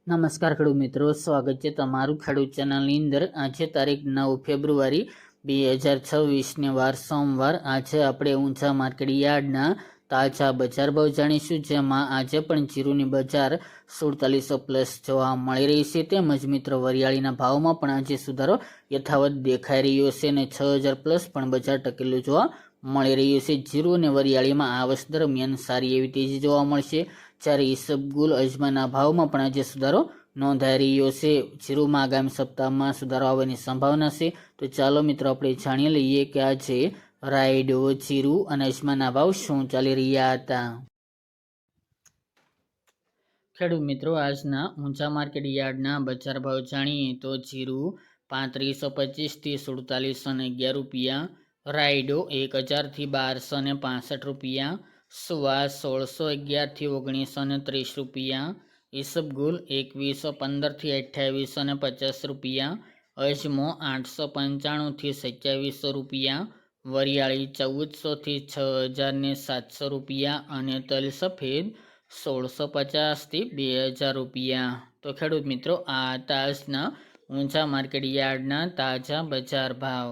નમસ્કાર ખેડૂત મિત્રો, સ્વાગત છે તમારું ખેડૂત ચેનલની અંદર। આજે તારીખ 9 ફેબ્રુઆરી 2026 વાર સોમવાર। આજે આપણે ઊંચા માર્કેટ યાર્ડના તાજા બજાર ભાવ જાણીશું, જેમાં આજે પણ જીરુની બજાર 4700 પ્લસ જોવા મળી રહી છે। તેમજ મિત્રો વરિયાળીના ભાવમાં પણ આજે સુધારો યથાવત દેખાઈ રહ્યો છે અને 6000 પ્લસ પણ બજાર ટકેલું જોવા મળી રહ્યું છે। જીરુ અને વરિયાળીમાં આ વર્ષ દરમિયાન સારી એવી તેજી જોવા મળશે, જ્યારે ઈસબગુલ અજમાના ભાવમાં પણ આજે સુધારો નોંધાઈ રહ્યો છે। જીરુમાં આગામી સપ્તાહમાં સુધારો આવવાની સંભાવના છે। તો ચાલો મિત્રો આપણે જાણી લઈએ કે આજે રાયડો, જીરુ અને અજમાના ભાવ શું ચાલી રહ્યા હતા। ખેડૂત મિત્રો, આજના ઊંચા માર્કેટ યાર્ડના બજાર ભાવ જાણીએ તો જીરુ 3525 થી 4711 રૂપિયા, રાયડો 1000 થી 1265 રૂપિયા, સુવા 1611 થી 1930 રૂપિયા, ઈસબગુલ 2115 થી 2850 રૂપિયા, અજમો 895 થી 2700 રૂપિયા, વરિયાળી 1400 થી 6700 રૂપિયા અને તલ સફેદ 1650 થી 2000 રૂપિયા। તો ખેડૂત મિત્રો, આ આજના ઊંચા માર્કેટ યાર્ડના તાજા બજાર ભાવ।